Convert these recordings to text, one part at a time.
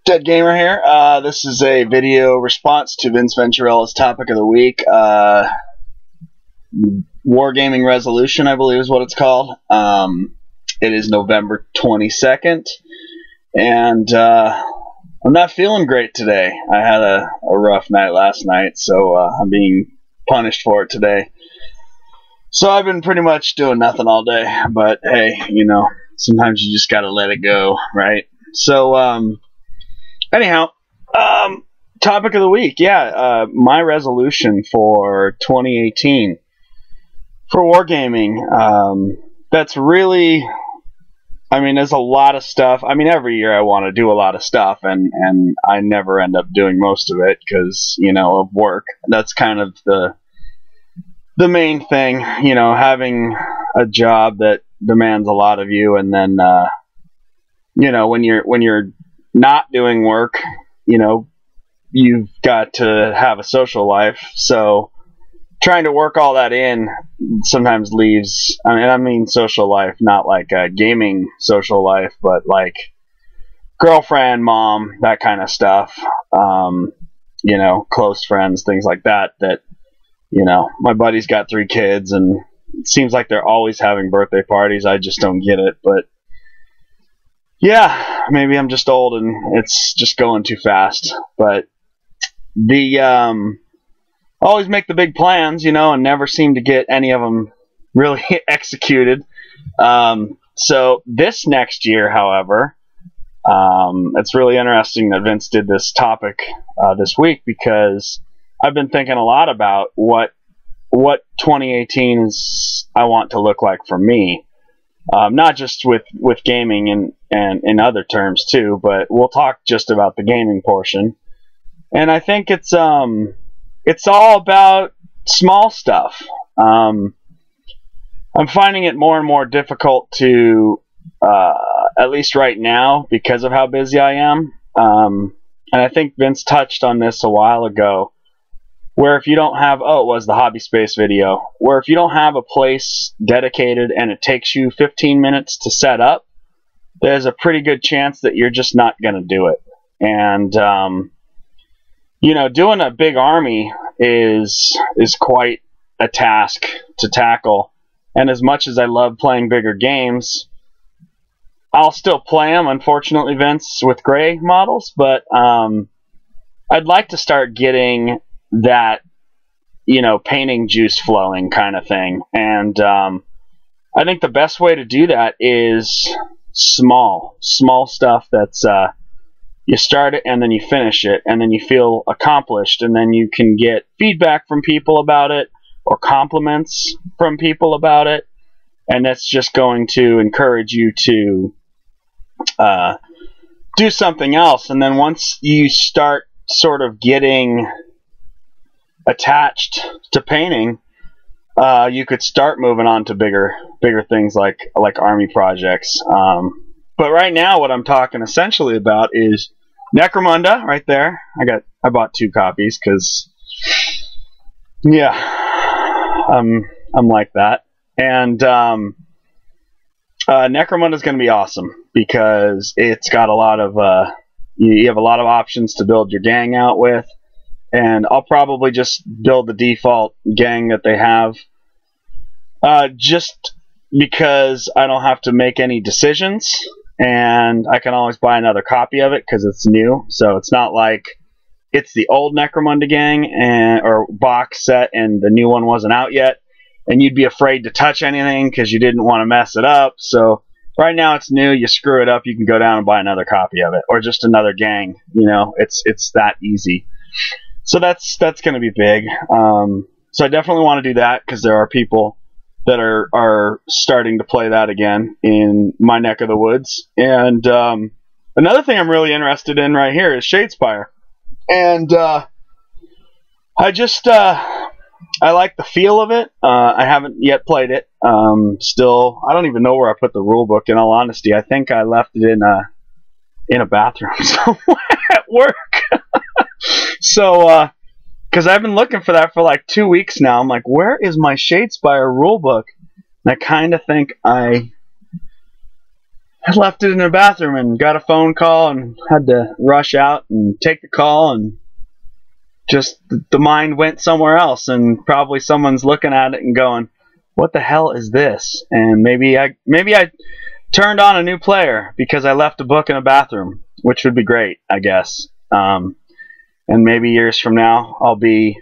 Dead Gamer here. This is a video response to Vince Venturella's topic of the week. Wargaming Resolution, I believe is what it's called. It is November 22nd, and I'm not feeling great today. I had a rough night last night, so I'm being punished for it today. So I've been pretty much doing nothing all day, but hey, you know, sometimes you just gotta let it go, right? So, anyhow, topic of the week, my resolution for 2018 for wargaming, that's really, I mean, there's a lot of stuff. I mean, every year I want to do a lot of stuff, and I never end up doing most of it because, you know, of work. That's kind of the main thing, you know, having a job that demands a lot of you, and then, you know, when you're not doing work, you know, you've got to have a social life. So trying to work all that in sometimes leaves, I mean social life, not like a gaming social life, but like girlfriend, mom, that kind of stuff. You know, close friends, things like that, you know, my buddy's got 3 kids, and it seems like they're always having birthday parties. I just don't get it, but yeah, maybe I'm just old and it's just going too fast. But always make the big plans, you know, and never seem to get any of them really executed. So this next year, however, it's really interesting that Vince did this topic this week, because I've been thinking a lot about what 2018 is I want to look like for me. Not just with gaming and in other terms too, but we'll talk just about the gaming portion. And I think it's all about small stuff. I'm finding it more and more difficult to, at least right now, because of how busy I am. And I think Vince touched on this a while ago, where if you don't have, it was the Hobby Space video, where if you don't have a place dedicated and it takes you 15 minutes to set up, there's a pretty good chance that you're just not going to do it. And, you know, doing a big army is quite a task to tackle. And as much as I love playing bigger games, I'll still play them, unfortunately, Vince, with gray models, but I'd like to start getting that, you know, painting juice flowing kind of thing. And I think the best way to do that is small stuff that's you start it and then you finish it, and then you feel accomplished, and then you can get feedback from people about it or compliments from people about it, and that's just going to encourage you to do something else. And then once you start sort of getting attached to painting, you could start moving on to bigger things like army projects. But right now, what I'm talking essentially about is Necromunda right there. I bought 2 copies because, yeah, I'm like that. And Necromunda is going to be awesome because it's got a lot of you have a lot of options to build your gang out with. And I'll probably just build the default gang that they have, just because I don't have to make any decisions, and I can always buy another copy of it because it's new. So it's not like it's the old Necromunda gang or box set and the new one wasn't out yet, and you'd be afraid to touch anything because you didn't want to mess it up. So right now it's new. You screw it up, you can go down and buy another copy of it, or just another gang. You know, it's that easy. So that's going to be big. So I definitely want to do that because there are people that are starting to play that again in my neck of the woods. And another thing I'm really interested in right here is Shadespire. And I like the feel of it. I haven't yet played it. Still, I don't even know where I put the rule book, in all honesty. I think I left it in a bathroom somewhere at work. So, because I've been looking for that for like 2 weeks now. I'm like, where is my Shadespire rulebook? And I kind of think I I left it in the bathroom and got a phone call and had to rush out and take the call, and just the mind went somewhere else, and probably someone's looking at it and going, what the hell is this? And maybe I turned on a new player because I left a book in a bathroom, which would be great, I guess. And maybe years from now, I'll be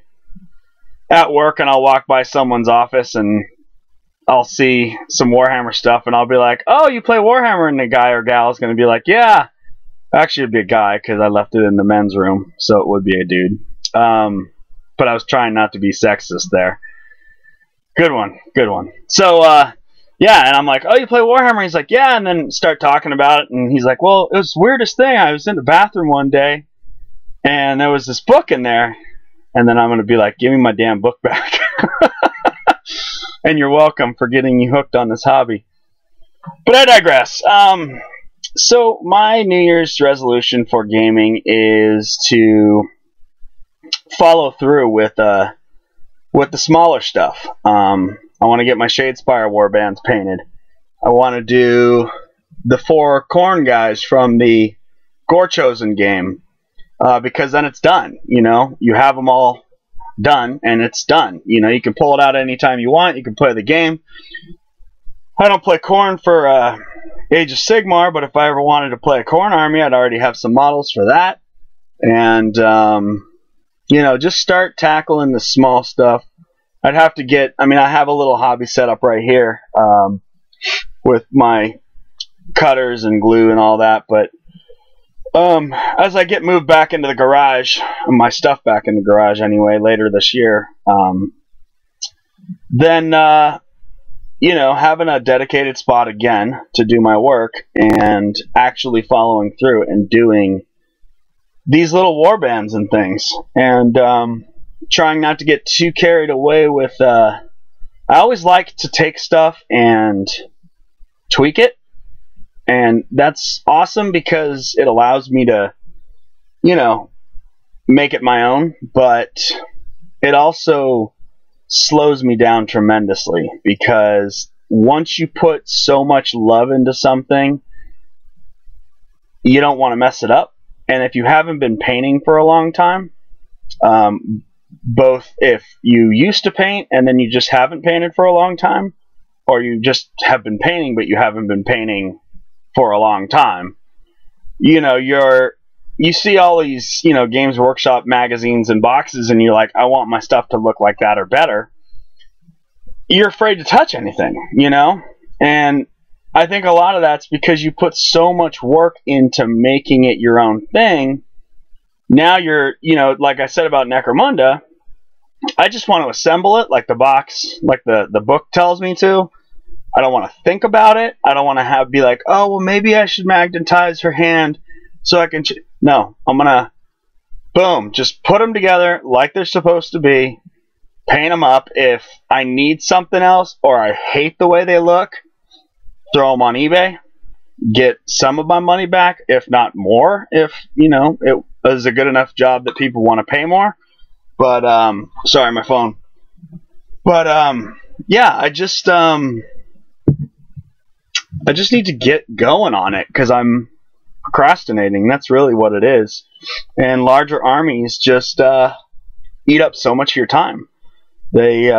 at work and I'll walk by someone's office and I'll see some Warhammer stuff and I'll be like, oh, you play Warhammer? And the guy or gal is going to be like, yeah. Actually, it'd be a guy because I left it in the men's room, so it would be a dude. But I was trying not to be sexist there. Good one. So, yeah, and I'm like, oh, you play Warhammer? He's like, yeah, and then start talking about it, and he's like, well, it was the weirdest thing. I was in the bathroom one day, and there was this book in there, and then I'm going to be like, give me my damn book back. And you're welcome for getting you hooked on this hobby. But I digress. So my New Year's resolution for gaming is to follow through with the smaller stuff. I want to get my Shadespire warbands painted. I want to do the 4 Khorne guys from the Gore-Chosen game, because then it's done. You know, you have them all done, and it's done. You know, you can pull it out anytime you want. You can play the game. I don't play Khorne for Age of Sigmar, but if I ever wanted to play a Khorne army, I'd already have some models for that. And, you know, just start tackling the small stuff. I'd have to get, I mean, I have a little hobby set up right here with my cutters and glue and all that, but as I get moved back into the garage, my stuff back in the garage anyway, later this year, then, you know, having a dedicated spot again to do my work and actually following through and doing these little warbands and things, and trying not to get too carried away with, I always like to take stuff and tweak it. And that's awesome because it allows me to, you know, make it my own, but it also slows me down tremendously because once you put so much love into something, you don't want to mess it up. And if you haven't been painting for a long time, both if you used to paint and then you just haven't painted for a long time, or you just have been painting but you haven't been painting for a long time, you know, you see all these, you know, Games Workshop magazines and boxes, and you're like, I want my stuff to look like that or better. You're afraid to touch anything, you know? And I think a lot of that's because you put so much work into making it your own thing. Now you're, you know, like I said about Necromunda, I just want to assemble it like the box, like the book tells me to. I don't want to think about it. I don't want to be like, oh, well, maybe I should magnetize her hand so I can... No, I'm going to, boom, just put them together like they're supposed to be, paint them up. If I need something else or I hate the way they look, throw them on eBay, get some of my money back, if not more, if, you know, it is a good enough job that people want to pay more. But, sorry, my phone. But, yeah, I just need to get going on it because I'm procrastinating. That's really what it is. And larger armies just eat up so much of your time. They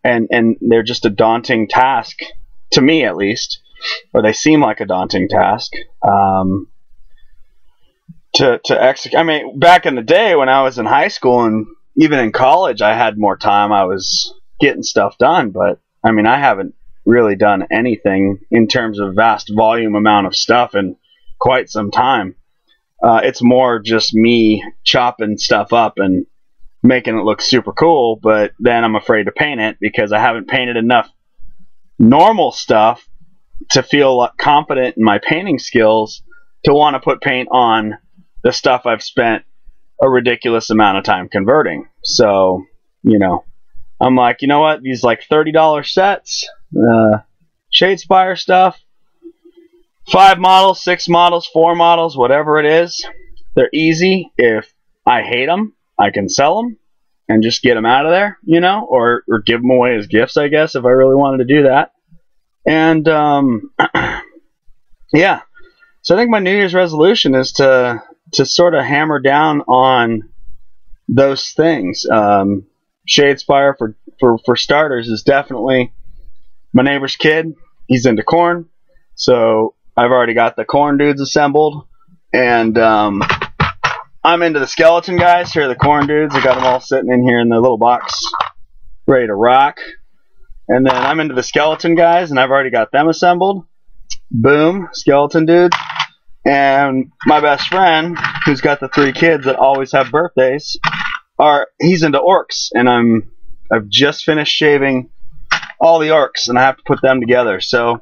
and they're just a daunting task to me, at least, or they seem like a daunting task to execute. I mean, back in the day when I was in high school and even in college, I had more time. I was getting stuff done, but I mean, I haven't really done anything in terms of vast volume amount of stuff in quite some time. It's more just me chopping stuff up and making it look super cool, but then I'm afraid to paint it because I haven't painted enough normal stuff to feel confident in my painting skills to want to put paint on the stuff I've spent a ridiculous amount of time converting. So, you know, I'm like, you know what, these like $30 sets, Shadespire stuff, 5 models, 6 models, 4 models, whatever it is, they're easy. If I hate them, I can sell them and just get them out of there, you know, or give them away as gifts, I guess, if I really wanted to do that. And, yeah, So I think my New Year's resolution is to sort of hammer down on those things. Shadespire for starters is definitely my neighbor's kid. He's into corn, so I've already got the corn dudes assembled, and I'm into the skeleton guys. Here are the corn dudes. I got them all sitting in here in the little box, ready to rock. And then I'm into the skeleton guys, and I've already got them assembled. Boom, skeleton dudes. And my best friend, who's got the 3 kids that always have birthdays, he's into orcs, and I've just finished shaving all the orcs, and I have to put them together. So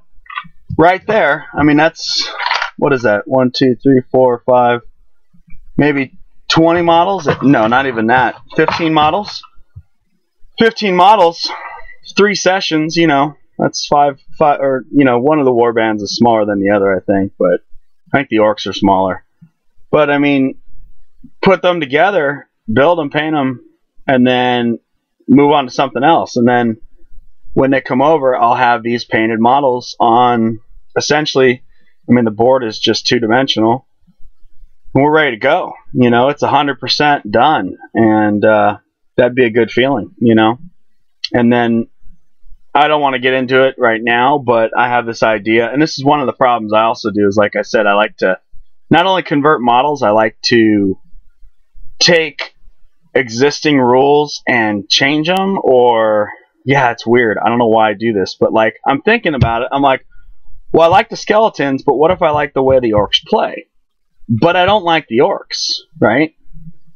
right there, I mean, that's, what is that? 1, 2, 3, 4, 5, maybe 20 models? No, not even that. 15 models. 15 models, 3 sessions, you know, that's 5, or, you know, one of the war bands is smaller than the other, I think, but I think the orcs are smaller. But, I mean, put them together, build them, paint them, and then move on to something else. And then when they come over, I'll have these painted models on, essentially, I mean, the board is just 2-dimensional. And we're ready to go. You know, it's 100% done. And that'd be a good feeling, you know. And then I don't want to get into it right now, but I have this idea. And this is one of the problems I also do is, like I said, I like to not only convert models, I like to take existing rules and change them. Or, yeah, it's weird. I don't know why I do this, but like I'm thinking about it. I'm like, well, I like the skeletons, but what if I like the way the orcs play? But I don't like the orcs, right?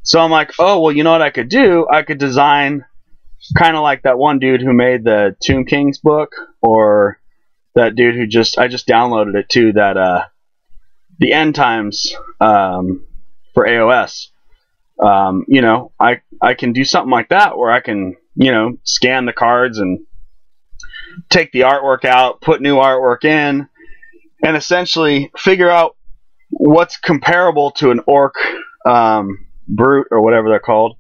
So I'm like, oh, well, you know what I could do? I could design kind of like that one dude who made the Tomb Kings book, or that dude who I just downloaded it too, that the End Times for AOS. You know, I can do something like that where I can, you know, scan the cards and take the artwork out, put new artwork in, and essentially figure out what's comparable to an orc brute or whatever they're called.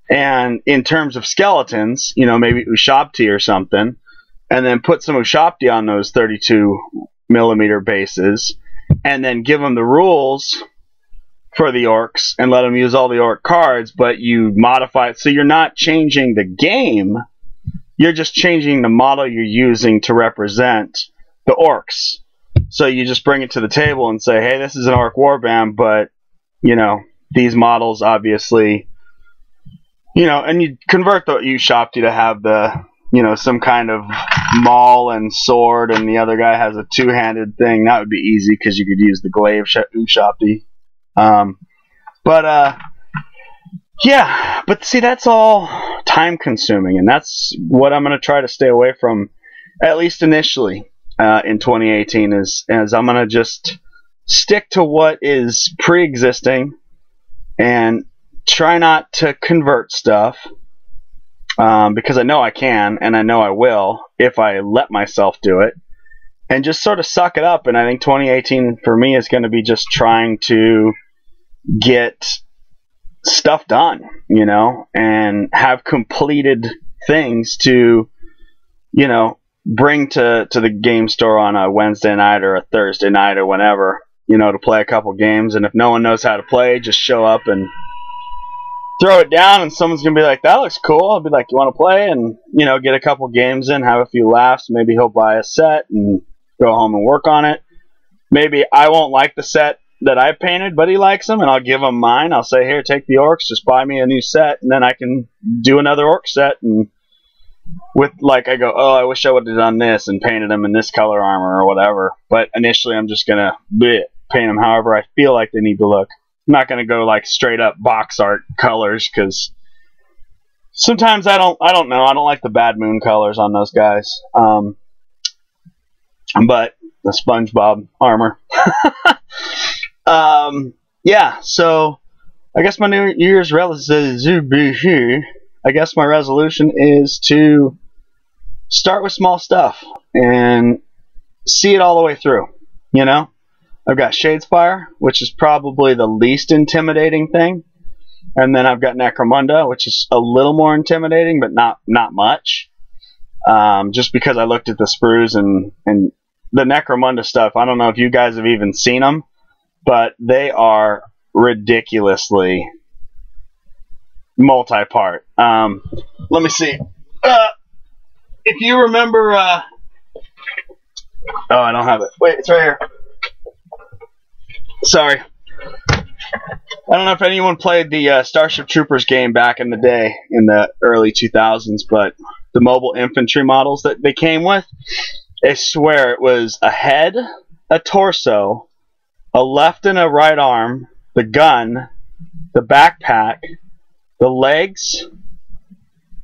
And in terms of skeletons, you know, maybe Ushabti or something, and then put some Ushabti on those 32mm bases, and then give them the rules for the orcs and let them use all the orc cards, but you modify it so you're not changing the game, you're just changing the model you're using to represent the orcs. So you just bring it to the table and say, hey, this is an orc warband, but, you know, these models obviously, you know, and you convert the Ushabti to have the, you know, some kind of maul and sword, and the other guy has a 2-handed thing. That would be easy because you could use the glaive Ushabti. Yeah, but see, that's all time consuming, and that's what I'm going to try to stay away from, at least initially, in 2018, is I'm going to just stick to what is pre-existing and try not to convert stuff, because I know I can, and I know I will if I let myself do it, and just sort of suck it up. And I think 2018 for me is going to be just trying to get stuff done, you know, and have completed things to, you know, bring to the game store on a Wednesday night or a Thursday night or whenever, you know, to play a couple games. And if no one knows how to play, just show up and throw it down, and someone's going to be like, that looks cool. I'll be like, you want to play? And, you know, get a couple games in, have a few laughs. Maybe he'll buy a set and go home and work on it. Maybe I won't like the set that I painted, but he likes them, and I'll give him mine. I'll say, here, take the orcs, just buy me a new set, and then I can do another orc set. And with, like, I go, oh, I wish I would have done this and painted them in this color armor or whatever. But initially, I'm just gonna paint them however I feel like they need to look. I'm not gonna go like straight up box art colors, because sometimes I don't know. I don't like the Bad Moon colors on those guys. But the SpongeBob armor. Yeah, so I guess my New Year's resolution, I guess my resolution is to start with small stuff and see it all the way through, you know? I've got Shadespire, which is probably the least intimidating thing. And then I've got Necromunda, which is a little more intimidating, but not much. Just because I looked at the sprues and the Necromunda stuff, I don't know if you guys have even seen them. but they are ridiculously multi-part. Let me see. If you remember, oh, I don't have it. Wait, it's right here. Sorry. I don't know if anyone played the Starship Troopers game back in the day, in the early 2000s, but the mobile infantry models that they came with, I swear it was a head, a torso, a left and a right arm, the gun, the backpack, the legs,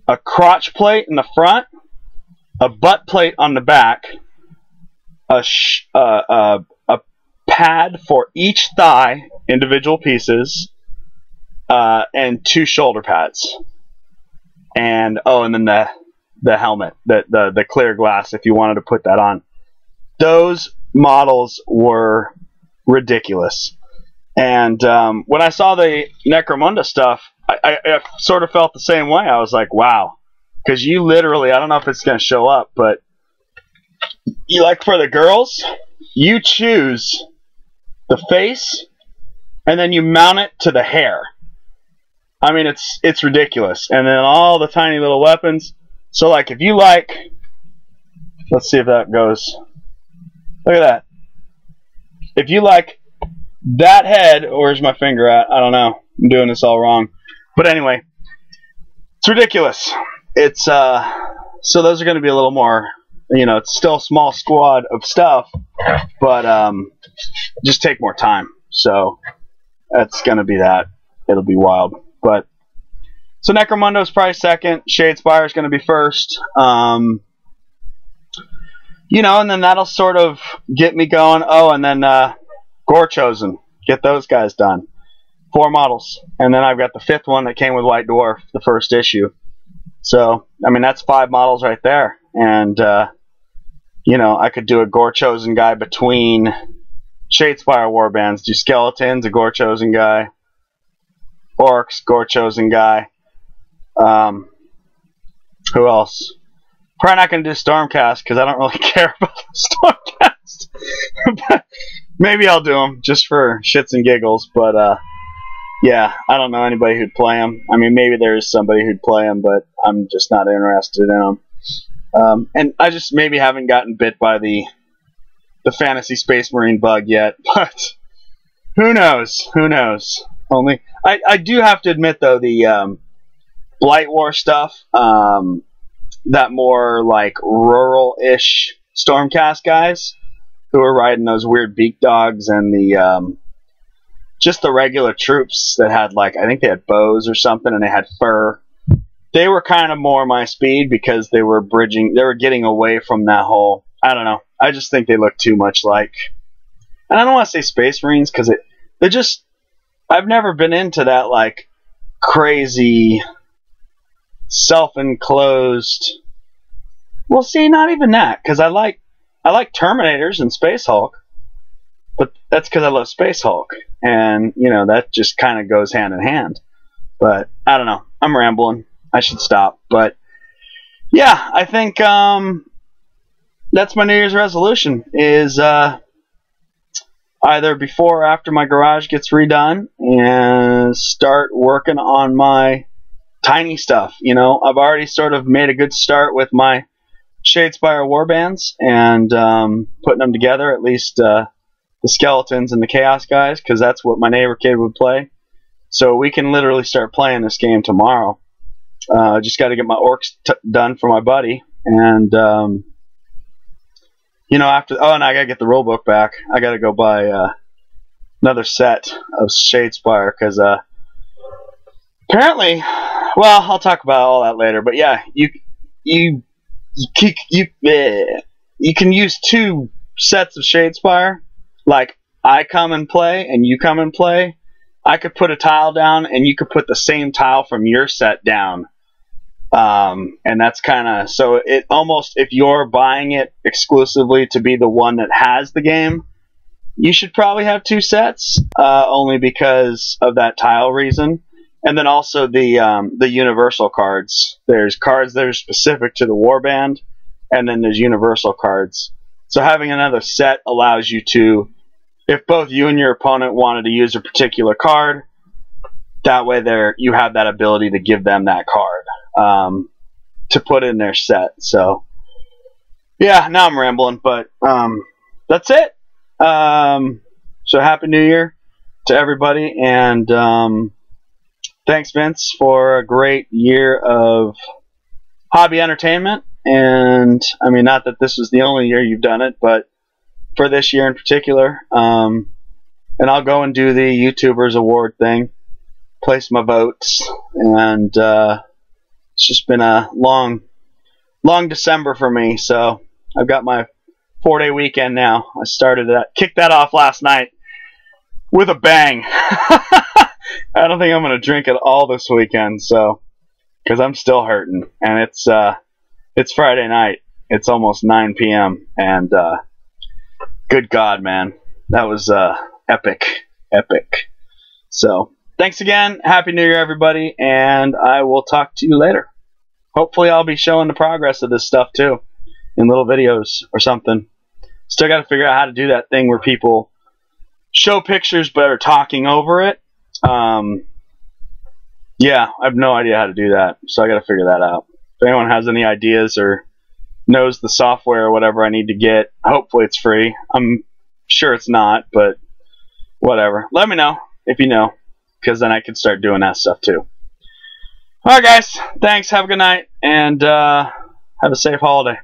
a crotch plate in the front, a butt plate on the back, a pad for each thigh, individual pieces, and 2 shoulder pads. And and then the helmet, the clear glass, if you wanted to put that on. Those models were ridiculous. And when I saw the Necromunda stuff, I sort of felt the same way. I was like, wow. Because you literally, I don't know if it's going to show up, but you, like, for the girls, you choose the face, and then you mount it to the hair. I mean, it's ridiculous. And then all the tiny little weapons. So, like, if you like, let's see if that goes. Look at that. If you like that head, where's my finger at? I don't know. I'm doing this all wrong. But anyway, it's ridiculous. It's so those are going to be a little more, it's still a small squad of stuff, but just take more time. So that's going to be that. It'll be wild. But so Necromunda is probably second. Shadespire is going to be first. And then that'll sort of get me going. Oh, and then Gore Chosen. Get those guys done. 4 models. And then I've got the 5th one that came with White Dwarf, the first issue. So, I mean, that's 5 models right there. And, I could do a Gore Chosen guy between Shadespire warbands. Do skeletons, a Gore Chosen guy. Orcs, Gore Chosen guy. Who else? Probably not going to do Stormcast because I don't really care about the Stormcast. But maybe I'll do them just for shits and giggles. But, yeah, I don't know anybody who'd play them. I mean, maybe there is somebody who'd play them, but I'm just not interested in them. And I just maybe haven't gotten bit by the Fantasy Space Marine bug yet, but who knows? Who knows? Only I do have to admit, though, the Blight War stuff, that more like rural-ish Stormcast guys who are riding those weird beak dogs, and the just the regular troops that had, like, I think they had bows or something, and they had fur. They were kind of more my speed because they were getting away from that whole, I don't know. I just think they look too much like, and I don't want to say Space Marines because they're just, I've never been into that, like, crazy self-enclosed. Well, see, not even that, because I like Terminators and Space Hulk, but that's because I love Space Hulk, and that just kind of goes hand in hand. But I don't know. I'm rambling. I should stop. But yeah, I think that's my New Year's resolution: is either before or after my garage gets redone, and start working on my tiny stuff. I've already sort of made a good start with my Shadespire warbands and putting them together, at least the skeletons and the chaos guys, because that's what my neighbor kid would play. So we can literally start playing this game tomorrow. Just got to get my orcs done for my buddy, and after, and I gotta get the rulebook back. I gotta go buy another set of Shadespire because apparently, well, I'll talk about all that later. But yeah, you can use 2 sets of Shadespire. Like, I come and play, and you come and play. I could put a tile down, and you could put the same tile from your set down. And that's kind of, so it almost, if you're buying it exclusively to be the one that has the game, you should probably have 2 sets, only because of that tile reason. And then also the universal cards. There's cards that are specific to the warband, and then there's universal cards. So having another set allows you to if both you and your opponent wanted to use a particular card, that way you have that ability to give them that card to put in their set. So yeah, now I'm rambling, but that's it. So Happy New Year to everybody, and thanks, Vince, for a great year of hobby entertainment. And I mean, not that this was the only year you've done it, but for this year in particular. And I'll go and do the YouTubers Award thing, place my votes, and it's just been a long December for me. So I've got my 4-day weekend now. I kicked that off last night with a bang. I don't think I'm going to drink at all this weekend, so, because I'm still hurting, and it's Friday night. It's almost 9 p.m. and good God, man, that was epic. So thanks again. Happy New Year, everybody, and I will talk to you later. Hopefully I'll be showing the progress of this stuff too in little videos or something. Still got to figure out how to do that thing where people show pictures but are talking over it. Yeah, I have no idea how to do that, so I got to figure that out. If anyone has any ideas or knows the software or whatever I need to get, hopefully it's free. I'm sure it's not, but whatever. Let me know if you know, because then I can start doing that stuff too. Alright guys, thanks, have a good night, and have a safe holiday.